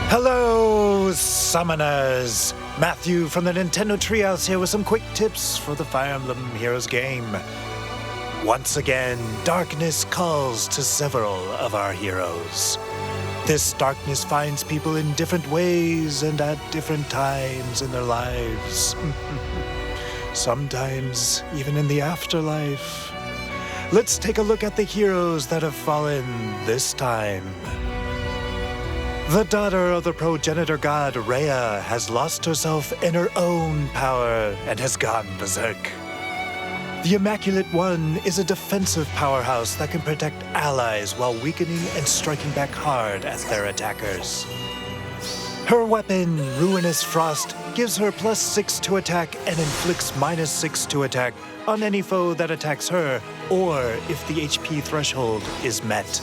Hello, summoners! Matthew from the Nintendo Treehouse here with some quick tips for the Fire Emblem Heroes game. Once again, darkness calls to several of our heroes. This darkness finds people in different ways and at different times in their lives. Sometimes even in the afterlife. Let's take a look at the heroes that have fallen this time. The daughter of the progenitor god Rhea has lost herself in her own power and has gone berserk. The Immaculate One is a defensive powerhouse that can protect allies while weakening and striking back hard at their attackers. Her weapon, Ruinous Frost, gives her +6 to attack and inflicts -6 to attack on any foe that attacks her, or if the HP threshold is met.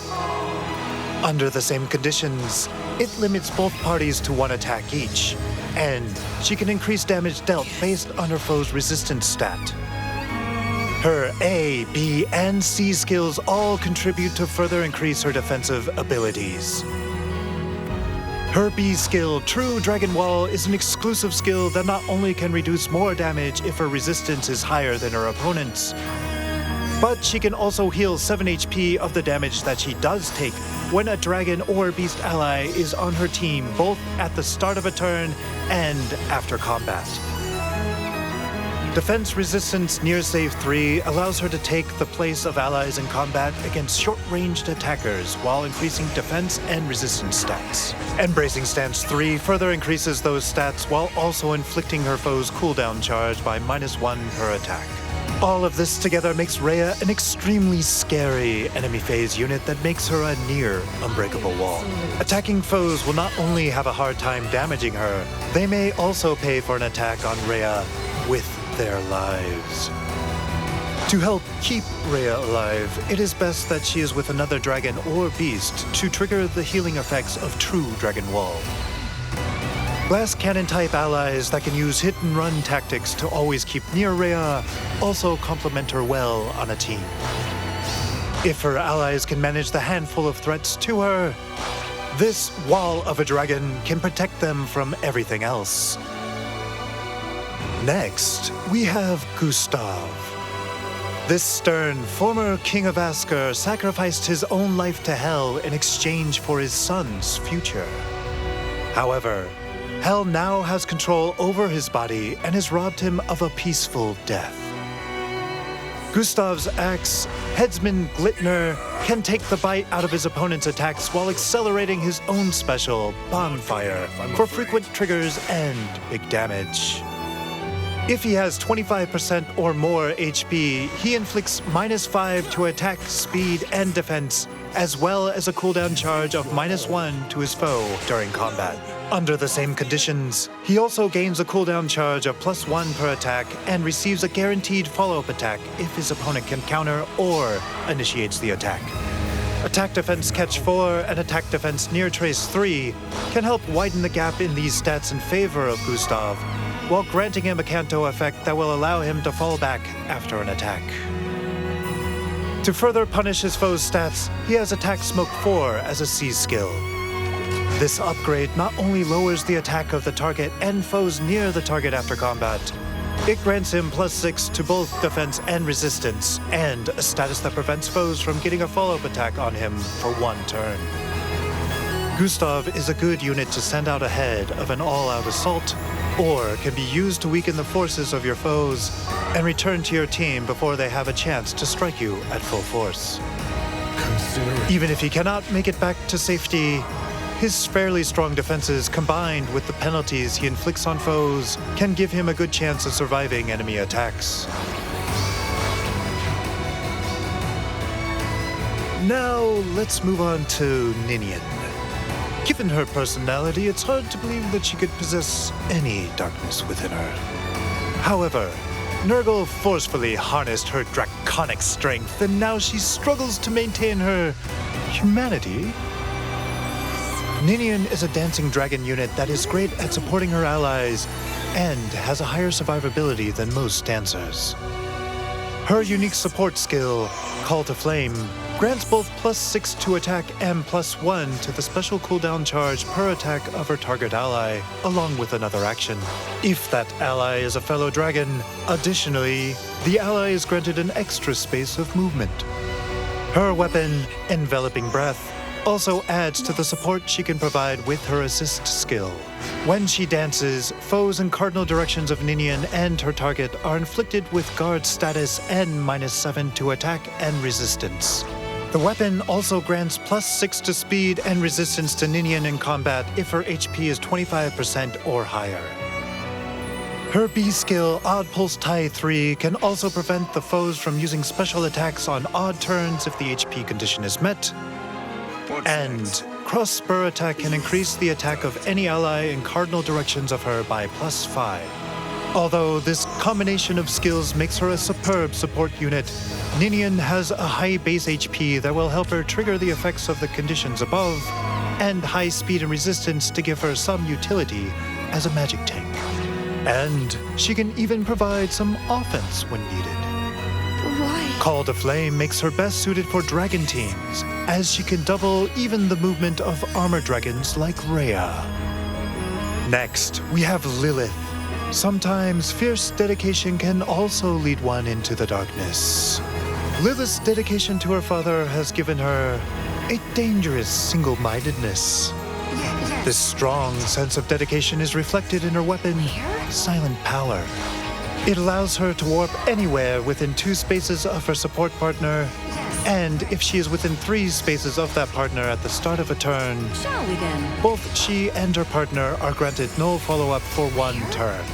Under the same conditions, it limits both parties to 1 attack each, and she can increase damage dealt based on her foe's resistance stat. Her A, B, and C skills all contribute to further increase her defensive abilities. Her B skill, True Dragon Wall, is an exclusive skill that not only can reduce more damage if her resistance is higher than her opponent's, but she can also heal 7 HP of the damage that she does take when a dragon or beast ally is on her team, both at the start of a turn and after combat. Defense Resistance Near Save 3 allows her to take the place of allies in combat against short-ranged attackers while increasing defense and resistance stats. Embracing Stance 3 further increases those stats while also inflicting her foe's cooldown charge by -1 per attack. All of this together makes Rhea an extremely scary enemy phase unit that makes her a near unbreakable wall. Attacking foes will not only have a hard time damaging her, they may also pay for an attack on Rhea with their lives. To help keep Rhea alive, it is best that she is with another dragon or beast to trigger the healing effects of True Dragon Wall. Glass Cannon type allies that can use hit and run tactics to always keep near Rhea also complement her well on a team. If her allies can manage the handful of threats to her, this Wall of a Dragon can protect them from everything else. Next, we have Gustav. This stern former king of Asker sacrificed his own life to Hel in exchange for his son's future. However, Hel now has control over his body and has robbed him of a peaceful death. Gustav's axe, Headsman Glitner, can take the bite out of his opponent's attacks while accelerating his own special, Bonfire, for frequent triggers and big damage. If he has 25% or more HP, he inflicts -5 to attack, speed, and defense, as well as a cooldown charge of -1 to his foe during combat. Under the same conditions, he also gains a cooldown charge of +1 per attack and receives a guaranteed follow-up attack if his opponent can counter or initiates the attack. Attack Defense Catch 4 and Attack Defense Near Trace 3 can help widen the gap in these stats in favor of Gustav, while granting him a Canto effect that will allow him to fall back after an attack. To further punish his foe's stats, he has Attack Smoke 4 as a C skill. This upgrade not only lowers the attack of the target and foes near the target after combat, it grants him +6 to both defense and resistance, and a status that prevents foes from getting a follow-up attack on him for 1 turn. Gustav is a good unit to send out ahead of an all-out assault, or can be used to weaken the forces of your foes and return to your team before they have a chance to strike you at full force. Even if he cannot make it back to safety, his fairly strong defenses combined with the penalties he inflicts on foes can give him a good chance of surviving enemy attacks. Now, let's move on to Ninian. Given her personality, it's hard to believe that she could possess any darkness within her. However, Nurgle forcefully harnessed her draconic strength, and now she struggles to maintain her humanity. Ninian is a dancing dragon unit that is great at supporting her allies and has a higher survivability than most dancers. Her unique support skill, Call to Flame, grants both +6 to attack and +1 to the special cooldown charge per attack of her target ally, along with another action. If that ally is a fellow dragon, additionally, the ally is granted an extra space of movement. Her weapon, Enveloping Breath, also adds to the support she can provide with her assist skill. When she dances, foes in cardinal directions of Ninian and her target are inflicted with guard status and -7 to attack and resistance. The weapon also grants +6 to speed and resistance to Ninian in combat if her HP is 25% or higher. Her B skill, Odd Pulse Tai 3, can also prevent the foes from using special attacks on odd turns if the HP condition is met. And Cross Spur Attack can increase the attack of any ally in cardinal directions of her by +5. Although this combination of skills makes her a superb support unit, Ninian has a high base HP that will help her trigger the effects of the conditions above, and high speed and resistance to give her some utility as a magic tank. And she can even provide some offense when needed. Why? Call to Flame makes her best suited for dragon teams, as she can double even the movement of armor dragons like Rhea. Next, we have Lilith. Sometimes fierce dedication can also lead one into the darkness. Lilith's dedication to her father has given her a dangerous single-mindedness. This strong sense of dedication is reflected in her weapon, Silent Power. It allows her to warp anywhere within 2 spaces of her support partner, and if she is within 3 spaces of that partner at the start of a turn, Shall we then? both she and her partner are granted no follow-up for 1 turn.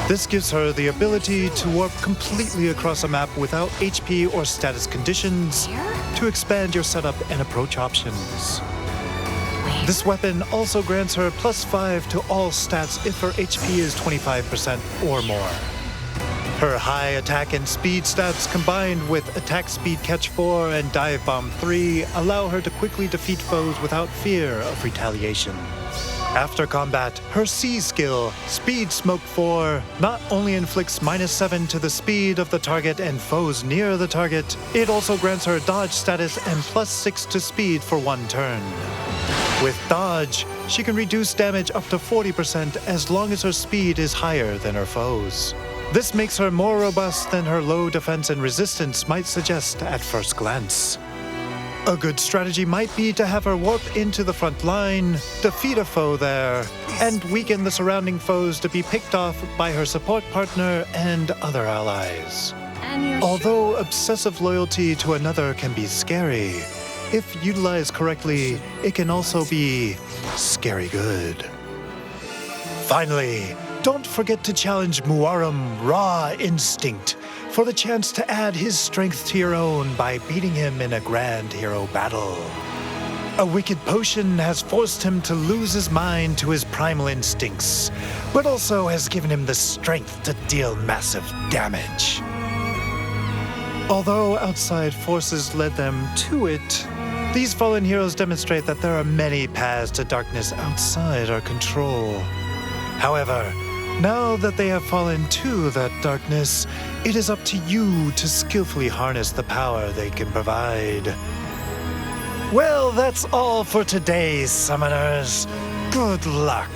This gives her the ability to warp completely across a map without HP or status conditions to expand your setup and approach options. This weapon also grants her +5 to all stats if her HP is 25% or more. Her high attack and speed stats combined with attack speed catch 4 and dive bomb 3 allow her to quickly defeat foes without fear of retaliation. After combat, her C skill, Speed Smoke 4, not only inflicts -7 to the speed of the target and foes near the target, it also grants her dodge status and +6 to speed for 1 turn. With dodge, she can reduce damage up to 40% as long as her speed is higher than her foes. This makes her more robust than her low defense and resistance might suggest at first glance. A good strategy might be to have her warp into the front line, defeat a foe there, and weaken the surrounding foes to be picked off by her support partner and other allies. And you're Although obsessive loyalty to another can be scary, if utilized correctly, it can also be scary good. Finally, don't forget to challenge Muarum Raw Instinct for the chance to add his strength to your own by beating him in a grand hero battle. A wicked potion has forced him to lose his mind to his primal instincts, but also has given him the strength to deal massive damage. Although outside forces led them to it, these fallen heroes demonstrate that there are many paths to darkness outside our control. However, now that they have fallen to that darkness, it is up to you to skillfully harness the power they can provide. Well, that's all for today, summoners. Good luck.